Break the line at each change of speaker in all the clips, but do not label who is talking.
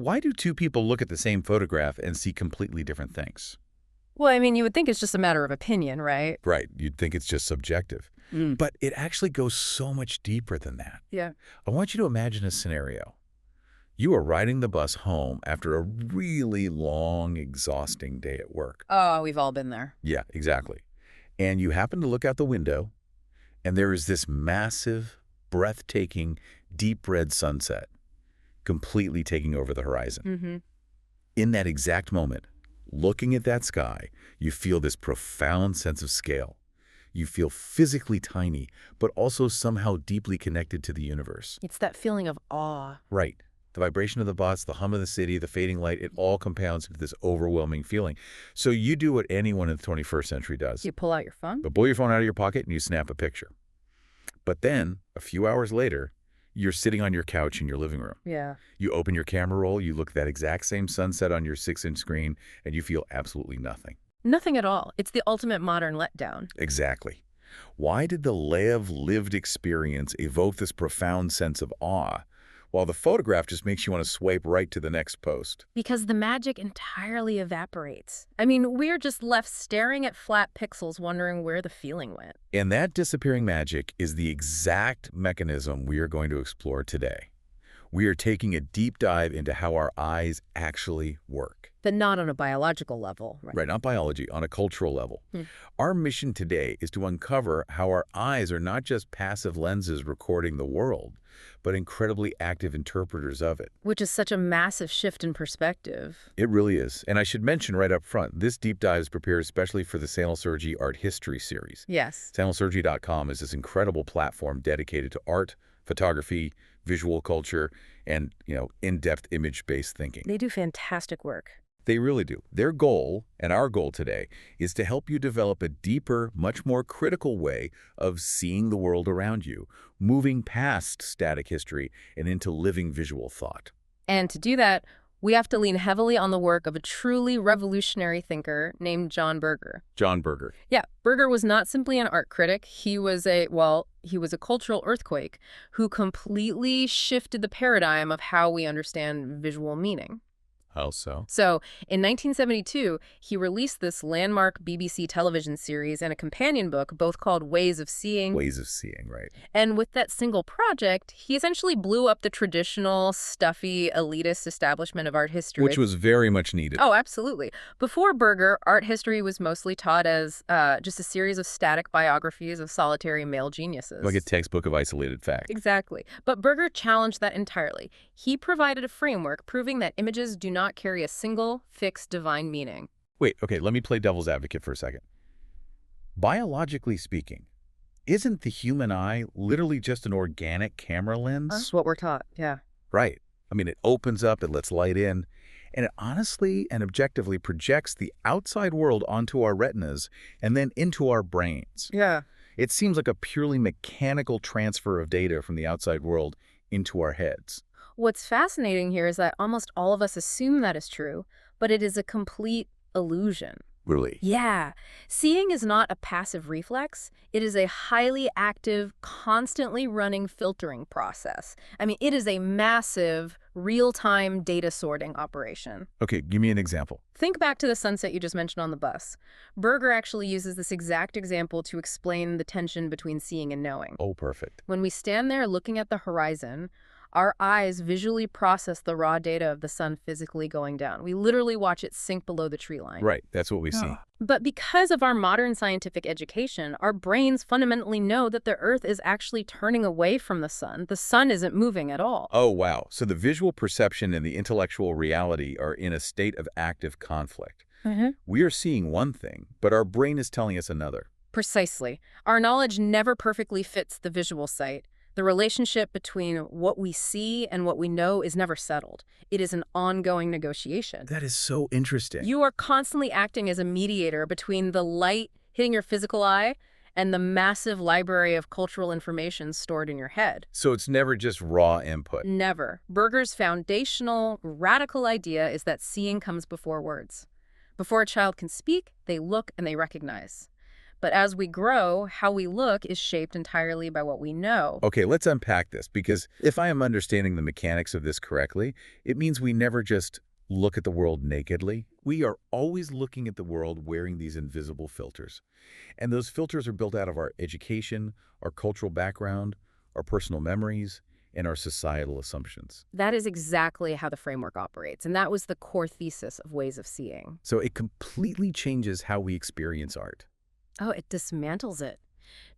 Why do two people look at the same photograph and see completely different things?
Well, I mean, you would think it's just a matter of opinion, right?
Right. You'd think it's just subjective. But it actually goes so much deeper than that.
Yeah.
I want you to imagine a scenario. You are riding the bus home after a really long, exhausting day at work.
Oh, we've all been there.
Yeah, exactly. And you happen to look out the window, and there is this massive, breathtaking, deep red sunset completely taking over the horizon. In that exact moment, looking at that sky, you feel this profound sense of scale. You feel physically tiny, but also somehow deeply connected to the universe.
It's that feeling of awe.
Right. The vibration of the bus, the hum of the city, the fading light, it all compounds into this overwhelming feeling. So you do what anyone in the 21st century does.
You pull out your phone?
But pull your phone out of your pocket and you snap a picture. But then, a few hours later, you're sitting on your couch in your living room.
Yeah.
You open your camera roll, you look at that exact same sunset on your 6-inch screen, and you feel absolutely nothing.
Nothing at all. It's the ultimate modern letdown.
Exactly. Why did the lived experience evoke this profound sense of awe, while the photograph just makes you want to swipe right to the next post?
Because the magic entirely evaporates. I mean, we're just left staring at flat pixels wondering where the feeling went.
And that disappearing magic is the exact mechanism we are going to explore today. We are taking a deep dive into how our eyes actually work.
But not on a biological level.
Right, not biology, on a cultural level. Our mission today is to uncover how our eyes are not just passive lenses recording the world, but incredibly active interpreters of it.
Which is such a massive shift in perspective.
It really is. And I should mention right up front, this deep dive is prepared especially for the SanalSergi Art History series.
Yes.
SanalSergi.com is this incredible platform dedicated to art, photography, visual culture, and, in-depth image-based thinking.
They do fantastic work.
They really do. Their goal, and our goal today, is to help you develop a deeper, much more critical way of seeing the world around you, moving past static history and into living visual thought.
And to do that, we have to lean heavily on the work of a truly revolutionary thinker named John Berger.
John Berger.
Yeah, Berger was not simply an art critic. He was a cultural earthquake who completely shifted the paradigm of how we understand visual meaning.
How so?
So, in 1972, he released this landmark BBC television series and a companion book, both called Ways of Seeing.
Ways of Seeing, right.
And with that single project, he essentially blew up the traditional, stuffy, elitist establishment of art history.
Which was very much needed.
Oh, absolutely. Before Berger, art history was mostly taught as just a series of static biographies of solitary male geniuses.
Like a textbook of isolated facts.
Exactly. But Berger challenged that entirely. He provided a framework proving that images do not carry a single, fixed divine meaning.
Wait, okay, let me play devil's advocate for a second. Biologically speaking, isn't the human eye literally just an organic camera lens?
That's what we're taught, yeah.
Right. I mean, it opens up, it lets light in, and it honestly and objectively projects the outside world onto our retinas and then into our brains.
Yeah.
It seems like a purely mechanical transfer of data from the outside world into our heads.
What's fascinating here is that almost all of us assume that is true, but it is a complete illusion.
Really?
Yeah. Seeing is not a passive reflex. It is a highly active, constantly running filtering process. I mean, it is a massive, real-time data sorting operation.
Okay, give me an example.
Think back to the sunset you just mentioned on the bus. Berger actually uses this exact example to explain the tension between seeing and knowing.
Oh, perfect.
When we stand there looking at the horizon, our eyes visually process the raw data of the sun physically going down. We literally watch it sink below the tree line.
Right, that's what we see.
But because of our modern scientific education, our brains fundamentally know that the Earth is actually turning away from the sun. The sun isn't moving at all.
Oh, wow. So the visual perception and the intellectual reality are in a state of active conflict. We are seeing one thing, but our brain is telling us another.
Precisely. Our knowledge never perfectly fits the visual sight. The relationship between what we see and what we know is never settled. It is an ongoing negotiation.
That is so interesting.
You are constantly acting as a mediator between the light hitting your physical eye and the massive library of cultural information stored in your head.
So it's never just raw input.
Never. Berger's foundational, radical idea is that seeing comes before words. Before a child can speak, they look and they recognize. But as we grow, how we look is shaped entirely by what we know.
Okay, let's unpack this, because if I am understanding the mechanics of this correctly, it means we never just look at the world nakedly. We are always looking at the world wearing these invisible filters. And those filters are built out of our education, our cultural background, our personal memories, and our societal assumptions.
That is exactly how the framework operates, and that was the core thesis of Ways of Seeing.
So it completely changes how we experience art.
Oh, it dismantles it.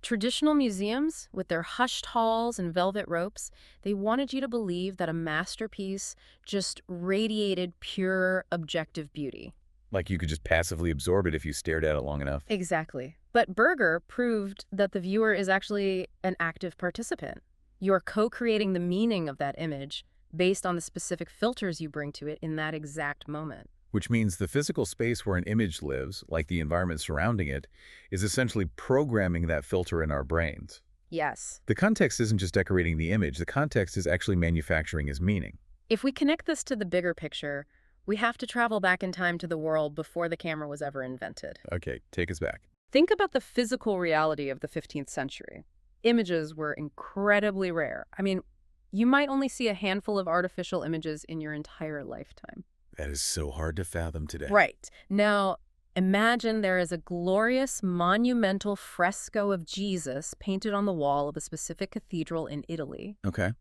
Traditional museums, with their hushed halls and velvet ropes, they wanted you to believe that a masterpiece just radiated pure, objective beauty.
Like you could just passively absorb it if you stared at it long enough.
Exactly. But Berger proved that the viewer is actually an active participant. You're co-creating the meaning of that image based on the specific filters you bring to it in that exact moment.
Which means the physical space where an image lives, like the environment surrounding it, is essentially programming that filter in our brains.
Yes.
The context isn't just decorating the image, the context is actually manufacturing its meaning.
If we connect this to the bigger picture, we have to travel back in time to the world before the camera was ever invented.
Okay, take us back.
Think about the physical reality of the 15th century. Images were incredibly rare. I mean, you might only see a handful of artificial images in your entire lifetime.
That is so hard to fathom today.
Right. Now, imagine there is a glorious, monumental fresco of Jesus painted on the wall of a specific cathedral in Italy.
Okay.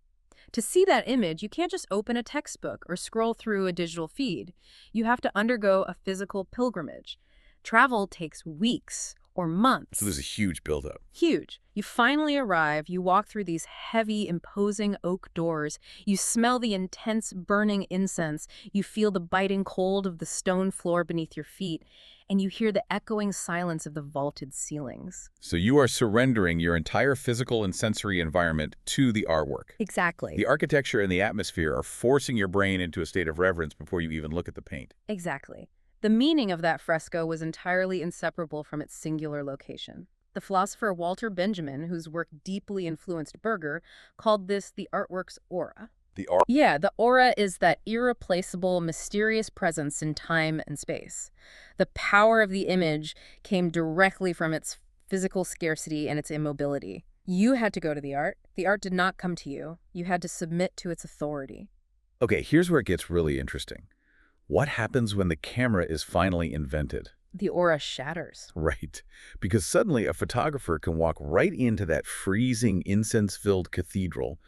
To see that image, you can't just open a textbook or scroll through a digital feed. You have to undergo a physical pilgrimage. Travel takes weeks or months.
So there's a huge buildup.
Huge. You finally arrive, you walk through these heavy, imposing oak doors, you smell the intense burning incense, you feel the biting cold of the stone floor beneath your feet, and you hear the echoing silence of the vaulted ceilings.
So you are surrendering your entire physical and sensory environment to the artwork.
Exactly.
The architecture and the atmosphere are forcing your brain into a state of reverence before you even look at the paint.
Exactly. The meaning of that fresco was entirely inseparable from its singular location. The philosopher Walter Benjamin, whose work deeply influenced Berger, called this the artwork's aura.
The art.
Yeah, the aura is that irreplaceable, mysterious presence in time and space. The power of the image came directly from its physical scarcity and its immobility. You had to go to the art. The art did not come to you. You had to submit to its authority.
Okay, here's where it gets really interesting. What happens when the camera is finally invented?
The aura shatters.
Right, because suddenly a photographer can walk right into that freezing, incense-filled cathedral,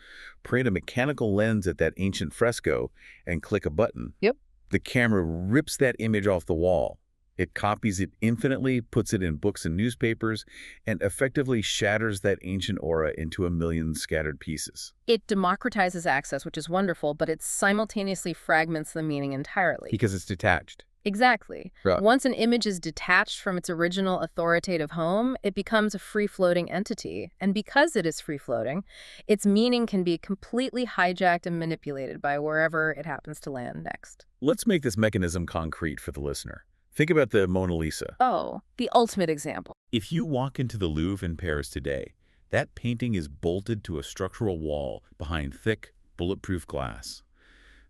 point a mechanical lens at that ancient fresco, and click a button.
Yep.
The camera rips that image off the wall. It copies it infinitely, puts it in books and newspapers, and effectively shatters that ancient aura into a million scattered pieces.
It democratizes access, which is wonderful, but it simultaneously fragments the meaning entirely.
Because it's detached.
Exactly.
Right.
Once an image is detached from its original authoritative home, it becomes a free-floating entity. And because it is free-floating, its meaning can be completely hijacked and manipulated by wherever it happens to land next.
Let's make this mechanism concrete for the listener. Think about the Mona Lisa.
Oh, the ultimate example.
If you walk into the Louvre in Paris today, that painting is bolted to a structural wall behind thick, bulletproof glass.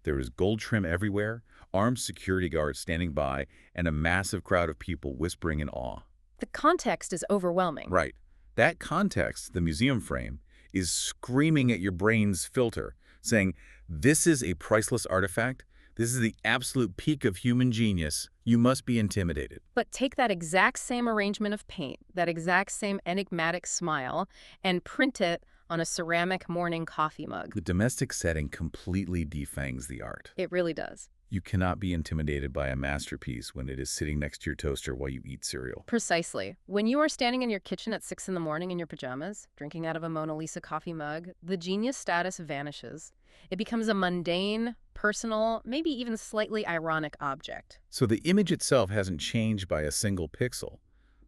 There is gold trim everywhere, armed security guards standing by, and a massive crowd of people whispering in awe.
The context is overwhelming.
Right. That context, the museum frame, is screaming at your brain's filter, saying, this is a priceless artifact. This is the absolute peak of human genius. You must be intimidated.
But take that exact same arrangement of paint, that exact same enigmatic smile, and print it on a ceramic morning coffee mug.
The domestic setting completely defangs the art.
It really does.
You cannot be intimidated by a masterpiece when it is sitting next to your toaster while you eat cereal.
Precisely. When you are standing in your kitchen at 6 in the morning in your pajamas, drinking out of a Mona Lisa coffee mug, the genius status vanishes. It becomes a mundane, personal, maybe even slightly ironic object.
So the image itself hasn't changed by a single pixel,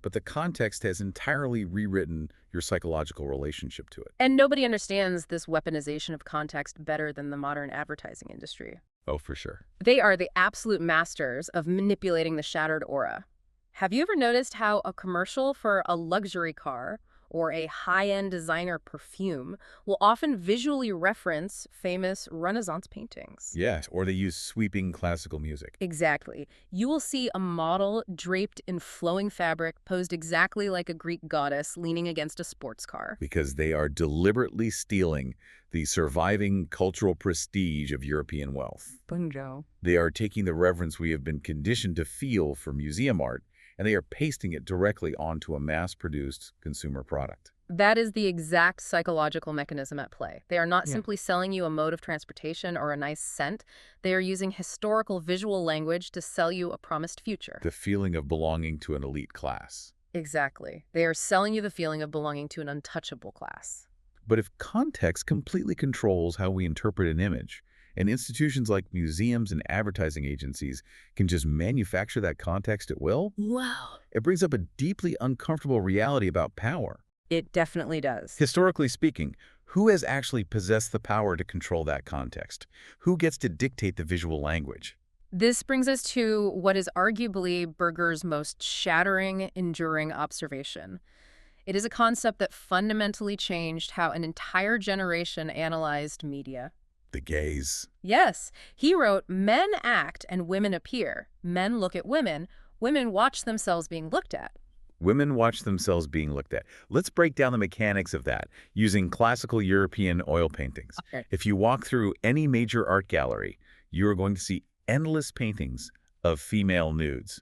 but the context has entirely rewritten your psychological relationship to it.
And nobody understands this weaponization of context better than the modern advertising industry.
Oh, for sure.
They are the absolute masters of manipulating the shattered aura. Have you ever noticed how a commercial for a luxury car or a high-end designer perfume will often visually reference famous Renaissance paintings.
Yes, or they use sweeping classical music.
Exactly. You will see a model draped in flowing fabric, posed exactly like a Greek goddess leaning against a sports car.
Because they are deliberately stealing the surviving cultural prestige of European wealth.
Bunjo.
They are taking the reverence we have been conditioned to feel for museum art, and they are pasting it directly onto a mass-produced consumer product.
That is the exact psychological mechanism at play. They are not simply selling you a mode of transportation or a nice scent. They are using historical visual language to sell you a promised future.
The feeling of belonging to an elite class.
Exactly. They are selling you the feeling of belonging to an untouchable class.
But if context completely controls how we interpret an image, and institutions like museums and advertising agencies can just manufacture that context at will,
Wow.
it brings up a deeply uncomfortable reality about power.
It definitely does.
Historically speaking, who has actually possessed the power to control that context? Who gets to dictate the visual language?
This brings us to what is arguably Berger's most shattering, enduring observation. It is a concept that fundamentally changed how an entire generation analyzed media.
The gaze.
Yes, he wrote, "Men act and women appear. Men look at women. Women watch themselves being looked at."
Women watch themselves being looked at. Let's break down the mechanics of that using classical European oil paintings.
Okay.
If you walk through any major art gallery, you are going to see endless paintings of female nudes.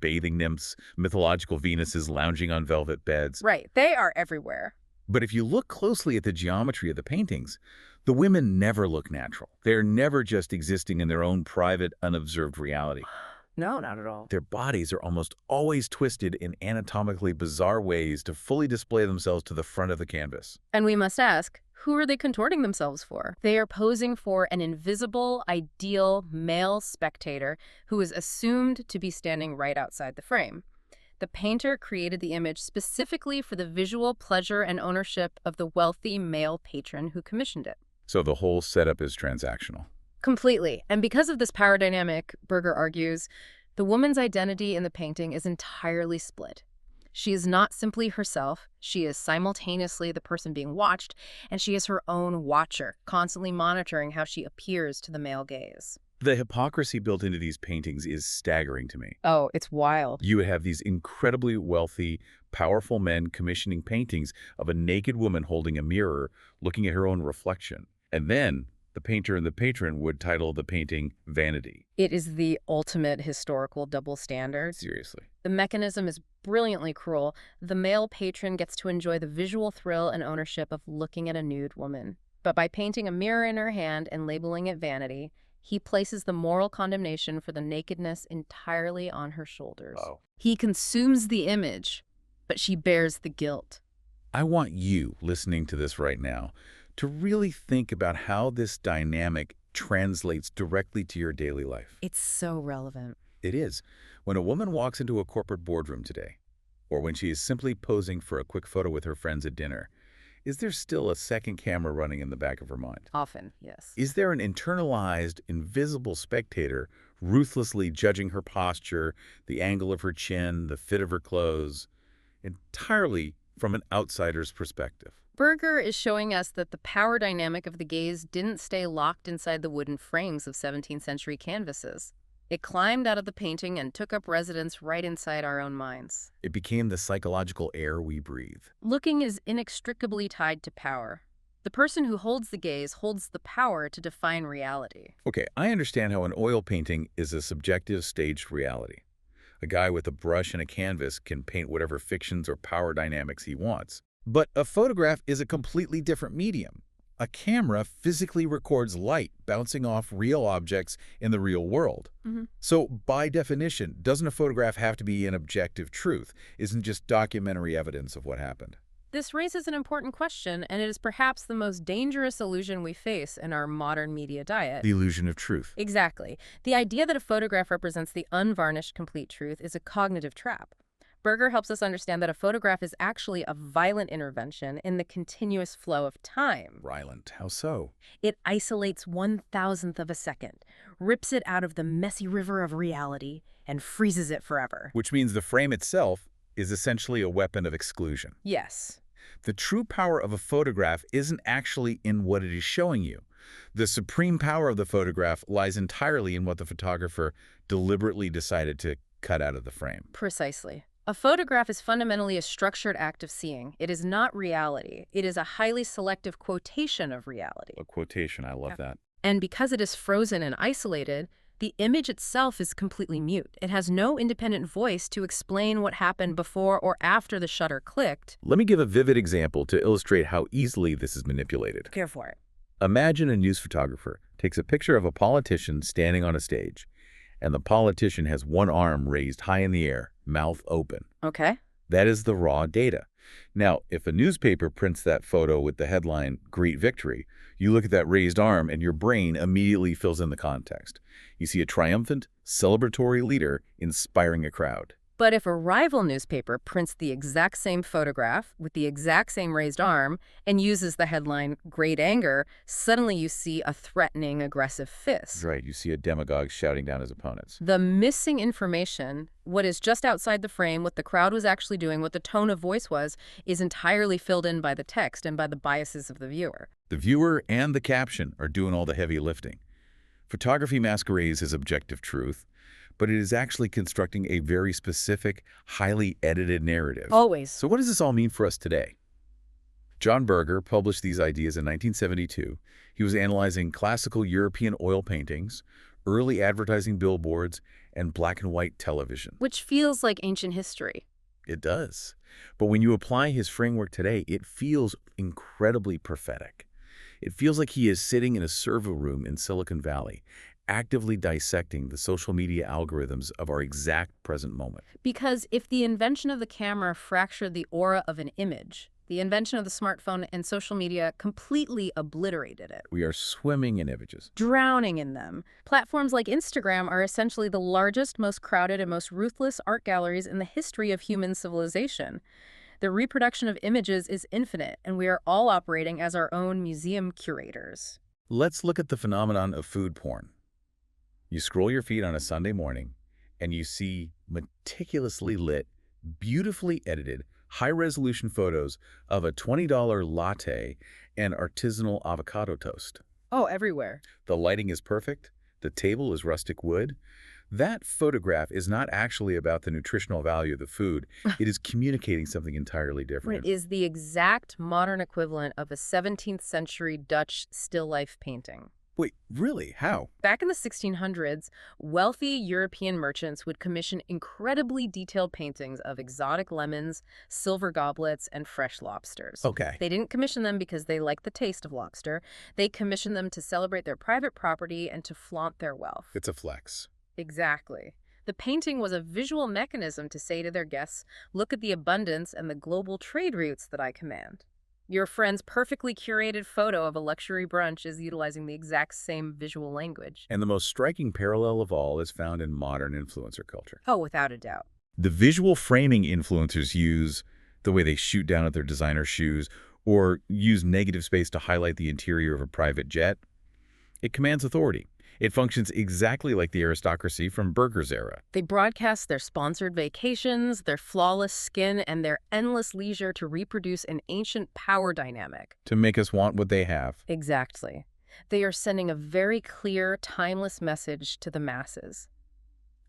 Bathing nymphs, mythological Venuses lounging on velvet beds.
Right, they are everywhere.
But if you look closely at the geometry of the paintings, the women never look natural. They're never just existing in their own private, unobserved reality.
No, not at all.
Their bodies are almost always twisted in anatomically bizarre ways to fully display themselves to the front of the canvas.
And we must ask, who are they contorting themselves for? They are posing for an invisible, ideal male spectator who is assumed to be standing right outside the frame. The painter created the image specifically for the visual pleasure and ownership of the wealthy male patron who commissioned it.
So the whole setup is transactional.
Completely. And because of this power dynamic, Berger argues, the woman's identity in the painting is entirely split. She is not simply herself, she is simultaneously the person being watched, and she is her own watcher, constantly monitoring how she appears to the male gaze.
The hypocrisy built into these paintings is staggering to me.
Oh, it's wild.
You would have these incredibly wealthy, powerful men commissioning paintings of a naked woman holding a mirror, looking at her own reflection. And then the painter and the patron would title the painting Vanity.
It is the ultimate historical double standard.
Seriously.
The mechanism is brilliantly cruel. The male patron gets to enjoy the visual thrill and ownership of looking at a nude woman. But by painting a mirror in her hand and labeling it Vanity, he places the moral condemnation for the nakedness entirely on her shoulders.
Oh.
He consumes the image, but she bears the guilt.
I want you, listening to this right now, to really think about how this dynamic translates directly to your daily life.
It's so relevant.
It is. When a woman walks into a corporate boardroom today, or when she is simply posing for a quick photo with her friends at dinner, is there still a second camera running in the back of her mind?
Often, yes.
Is there an internalized, invisible spectator ruthlessly judging her posture, the angle of her chin, the fit of her clothes, entirely from an outsider's perspective?
Berger is showing us that the power dynamic of the gaze didn't stay locked inside the wooden frames of 17th century canvases. It climbed out of the painting and took up residence right inside our own minds.
It became the psychological air we breathe.
Looking is inextricably tied to power. The person who holds the gaze holds the power to define reality.
Okay, I understand how an oil painting is a subjective, staged reality. A guy with a brush and a canvas can paint whatever fictions or power dynamics he wants. But a photograph is a completely different medium. A camera physically records light bouncing off real objects in the real world. So, by definition, doesn't a photograph have to be an objective truth? Isn't just documentary evidence of what happened?
This raises an important question, and it is perhaps the most dangerous illusion we face in our modern media diet.
The illusion of truth.
Exactly. The idea that a photograph represents the unvarnished complete truth is a cognitive trap. Berger helps us understand that a photograph is actually a violent intervention in the continuous flow of time.
Violent. How so?
It isolates 1,000th of a second, rips it out of the messy river of reality, and freezes it forever.
Which means the frame itself is essentially a weapon of exclusion.
Yes.
The true power of a photograph isn't actually in what it is showing you. The supreme power of the photograph lies entirely in what the photographer deliberately decided to cut out of the frame.
Precisely. A photograph is fundamentally a structured act of seeing. It is not reality. It is a highly selective quotation of reality.
A quotation, I love that.
And because it is frozen and isolated, the image itself is completely mute. It has no independent voice to explain what happened before or after the shutter clicked.
Let me give a vivid example to illustrate how easily this is manipulated.
Care for it.
Imagine a news photographer takes a picture of a politician standing on a stage, and the politician has one arm raised high in the air, mouth open.
Okay.
That is the raw data. Now, if a newspaper prints that photo with the headline, "Great Victory," you look at that raised arm and your brain immediately fills in the context. You see a triumphant, celebratory leader inspiring a crowd.
But if a rival newspaper prints the exact same photograph with the exact same raised arm and uses the headline, "Great Anger," suddenly you see a threatening, aggressive fist.
Right, you see a demagogue shouting down his opponents.
The missing information, what is just outside the frame, what the crowd was actually doing, what the tone of voice was, is entirely filled in by the text and by the biases of the viewer.
The viewer and the caption are doing all the heavy lifting. Photography masquerades as objective truth, but it is actually constructing a very specific, highly edited narrative.
Always.
So what does this all mean for us today? John Berger published these ideas in 1972. He was analyzing classical European oil paintings, early advertising billboards, and black and white television.
Which feels like ancient history.
It does. But when you apply his framework today, it feels incredibly prophetic. It feels like he is sitting in a server room in Silicon Valley, actively dissecting the social media algorithms of our exact present moment.
Because if the invention of the camera fractured the aura of an image, the invention of the smartphone and social media completely obliterated it.
We are swimming in images.
Drowning in them. Platforms like Instagram are essentially the largest, most crowded, and most ruthless art galleries in the history of human civilization. The reproduction of images is infinite, and we are all operating as our own museum curators.
Let's look at the phenomenon of food porn. You scroll your feed on a Sunday morning, and you see meticulously lit, beautifully edited, high-resolution photos of a $20 latte and artisanal avocado toast.
Oh, everywhere.
The lighting is perfect. The table is rustic wood. That photograph is not actually about the nutritional value of the food. It is communicating something entirely different.
It is the exact modern equivalent of a 17th century Dutch still life painting.
Wait, really? How?
Back in the 1600s, wealthy European merchants would commission incredibly detailed paintings of exotic lemons, silver goblets, and fresh lobsters.
Okay.
They didn't commission them because they liked the taste of lobster. They commissioned them to celebrate their private property and to flaunt their wealth.
It's a flex.
Exactly. The painting was a visual mechanism to say to their guests, "Look at the abundance and the global trade routes that I command." Your friend's perfectly curated photo of a luxury brunch is utilizing the exact same visual language.
And the most striking parallel of all is found in modern influencer culture.
Oh, without a doubt.
The visual framing influencers use, the way they shoot down at their designer shoes, or use negative space to highlight the interior of a private jet, it commands authority. It functions exactly like the aristocracy from Berger's era.
They broadcast their sponsored vacations, their flawless skin, and their endless leisure to reproduce an ancient power dynamic.
To make us want what they have.
Exactly. They are sending a very clear, timeless message to the masses.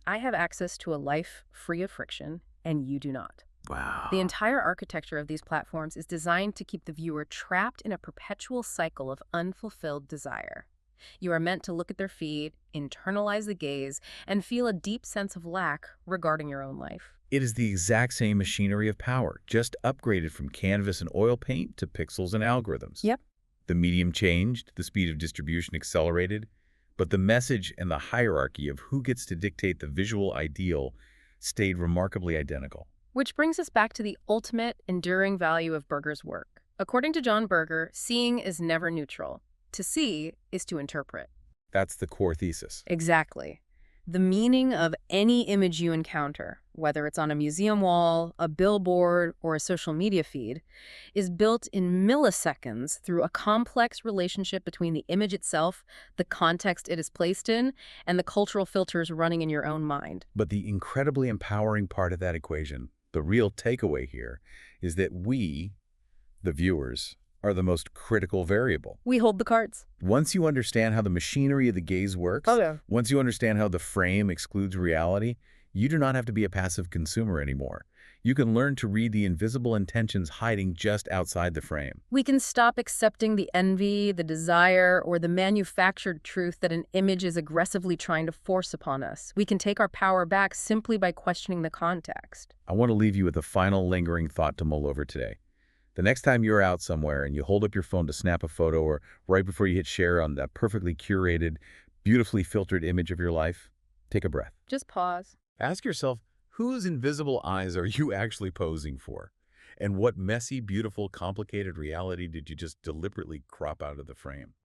I have access to a life free of friction, and you do not.
Wow.
The entire architecture of these platforms is designed to keep the viewer trapped in a perpetual cycle of unfulfilled desire. You are meant to look at their feed, internalize the gaze, and feel a deep sense of lack regarding your own life.
It is the exact same machinery of power, just upgraded from canvas and oil paint to pixels and algorithms.
Yep.
The medium changed, the speed of distribution accelerated, but the message and the hierarchy of who gets to dictate the visual ideal stayed remarkably identical.
Which brings us back to the ultimate, enduring value of Berger's work. According to John Berger, seeing is never neutral. To see is to interpret.
That's the core thesis.
Exactly. The meaning of any image you encounter, whether it's on a museum wall, a billboard, or a social media feed, is built in milliseconds through a complex relationship between the image itself, the context it is placed in, and the cultural filters running in your own mind.
But the incredibly empowering part of that equation, the real takeaway here, is that we, The viewers are the most critical variable.
We hold the cards.
Once you understand how the machinery of the gaze works,
Oh, yeah.
once you understand how the frame excludes reality, you do not have to be a passive consumer anymore. You can learn to read the invisible intentions hiding just outside the frame.
We can stop accepting the envy, the desire, or the manufactured truth that an image is aggressively trying to force upon us. We can take our power back simply by questioning the context.
I want to leave you with a final lingering thought to mull over today. The next time you're out somewhere and you hold up your phone to snap a photo, or right before you hit share on that perfectly curated, beautifully filtered image of your life, take a breath.
Just pause.
Ask yourself, whose invisible eyes are you actually posing for? And what messy, beautiful, complicated reality did you just deliberately crop out of the frame?